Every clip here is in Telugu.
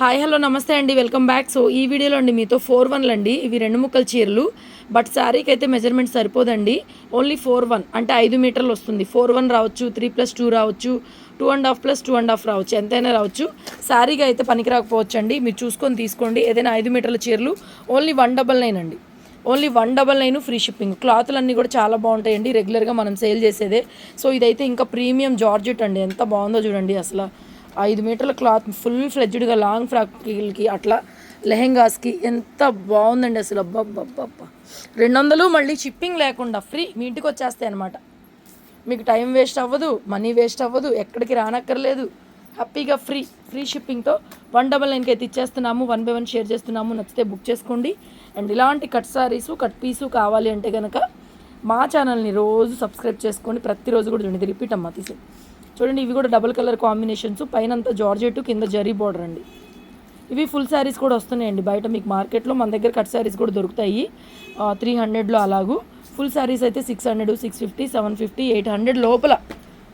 హాయ్ హలో నమస్తే అండి, వెల్కమ్ బ్యాక్. సో ఈ వీడియోలో అండి మీతో 4-1 అండి. ఇవి 2 ముక్కల చీరలు. బట్ శారీకి అయితే మెజర్మెంట్ సరిపోదండి. ఓన్లీ 4-1 అంటే 5 మీటర్లు వస్తుంది. 4-1 రావచ్చు, 3+2 రావచ్చు, 2.5+2.5 రావచ్చు, ఎంతైనా రావచ్చు. శారీగా అయితే పనికి రాకపోవచ్చు అండి. మీరు చూసుకొని తీసుకోండి. ఏదైనా 5 మీటర్ల చీరలు ఓన్లీ 199 అండి. Only 199 free shipping. క్లాతులు అన్నీ కూడా చాలా బాగుంటాయండి, రెగ్యులర్గా మనం సేల్ చేసేదే. సో ఇదైతే ఇంకా ప్రీమియం జార్జెట్ అండి. ఎంత బాగుందో చూడండి అసలు. 5 మీటర్ల క్లాత్ ఫుల్ ఫ్లెడ్జ్డ్గా లాంగ్ ఫ్రాక్కి అట్లా లెహెంగాస్కి ఎంత బాగుందండి అసలు. అబ్బబ్బబ్బబ్బా 200 మళ్ళీ షిప్పింగ్ లేకుండా ఫ్రీ మీ ఇంటికి వచ్చేస్తాయి అనమాట. మీకు టైం వేస్ట్ అవ్వదు, మనీ వేస్ట్ అవ్వదు, ఎక్కడికి రానక్కర్లేదు. హ్యాపీగా ఫ్రీ షిప్పింగ్తో 199కి అయితే ఇచ్చేస్తున్నాము. 1 by 1 షేర్ చేస్తున్నాము. నచ్చితే బుక్ చేసుకోండి. అండ్ ఇలాంటి కట్ సారీసు కట్ పీసు కావాలి అంటే కనుక మా ఛానల్ని రోజు సబ్స్క్రైబ్ చేసుకోండి. ప్రతిరోజు కూడా చూడండి, ఇది రిపీట్ అమ్మా తీసే చూడండి. ఇవి కూడా డబుల్ కలర్ కాంబినేషన్స్, పైన అంతా జార్జెట్, కింద జరీ బోర్డర్ అండి. ఇవి ఫుల్ శారీస్ కూడా వస్తున్నాయండి బయట మీకు మార్కెట్లో. మన దగ్గర కట్ శారీస్ కూడా దొరుకుతాయి 300లో అలాగూ. ఫుల్ శారీస్ అయితే 600, 650, 750, 800 లోపల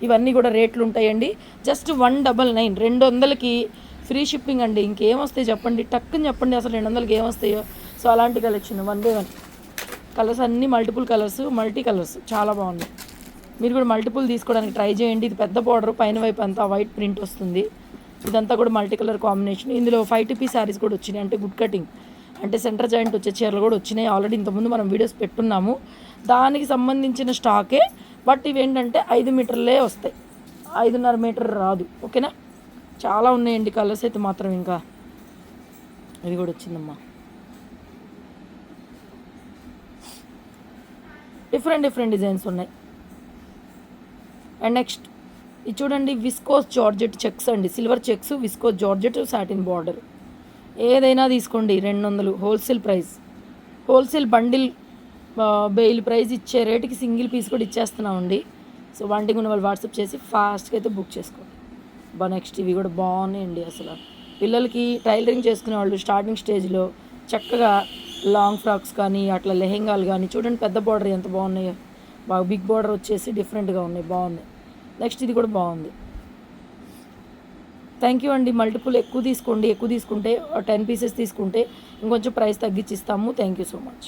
ఇవన్నీ కూడా రేట్లు ఉంటాయండి. జస్ట్ 199, 200కి ఫ్రీ షిప్పింగ్ అండి. ఇంకేం వస్తాయి చెప్పండి, టక్కుని చెప్పండి అసలు 200కి ఏం వస్తాయో. సో అలాంటి కలెక్షన్ 1 by 1 కలర్స్ అన్నీ మల్టిపుల్ కలర్స్, మల్టీ కలర్స్ చాలా బాగున్నాయి. మీరు కూడా మల్టిపుల్ తీసుకోవడానికి ట్రై చేయండి. ఇది పెద్ద బార్డర్, పైన వైపు అంతా వైట్ ప్రింట్ వస్తుంది. ఇదంతా కూడా మల్టీ కలర్ కాంబినేషన్. ఇందులో 5 శారీస్ కూడా వచ్చినాయి, అంటే గుడ్ కటింగ్, అంటే సెంటర్ జాయింట్ వచ్చే చీరలు కూడా వచ్చినాయి. ఆల్రెడీ ఇంతకుముందు మనం వీడియోస్ పెట్టున్నాము, దానికి సంబంధించిన స్టాకే. బట్ ఇవి ఏంటంటే 5 మీటర్లే వస్తాయి, 5.5 మీటర్ రాదు. ఓకేనా, చాలా ఉన్నాయండి కలర్స్ అయితే మాత్రం. ఇంకా ఇది కూడా వచ్చిందమ్మా, డిఫరెంట్ డిజైన్స్ ఉన్నాయి. అండ్ నెక్స్ట్ ఇది చూడండి, విస్కోస్ జార్జెట్ చెక్స్ అండి. Silver checks, viscose georgette, satin border. ఏదైనా తీసుకోండి 200 wholesale price. Wholesale bundle bail price ఇచ్చే రేటుకి సింగిల్ పీస్ కూడా ఇచ్చేస్తున్నామండి. సో వాంటింగ్ ఉన్న వాళ్ళు వాట్సాప్ చేసి ఫాస్ట్గా అయితే బుక్ చేసుకోండి. నెక్స్ట్ ఇవి కూడా బాగున్నాయండి అసలు. పిల్లలకి టైలరింగ్ చేసుకునే వాళ్ళు స్టార్టింగ్ స్టేజ్లో చక్కగా లాంగ్ ఫ్రాక్స్ కానీ అట్లా లెహెంగాలు కానీ చూడండి, పెద్ద బార్డర్ ఎంత బాగున్నాయో. బాగా బిగ్ బార్డర్ వచ్చేసి డిఫరెంట్గా ఉన్నాయి, బాగుంది. నెక్స్ట్ ఇది కూడా బాగుంది. థ్యాంక్ యూ అండి. మల్టిపుల్ ఎక్కువ తీసుకుంటే 10 పీసెస్ తీసుకుంటే ఇంకొంచెం ప్రైస్ తగ్గించిస్తాము. Thank you so much.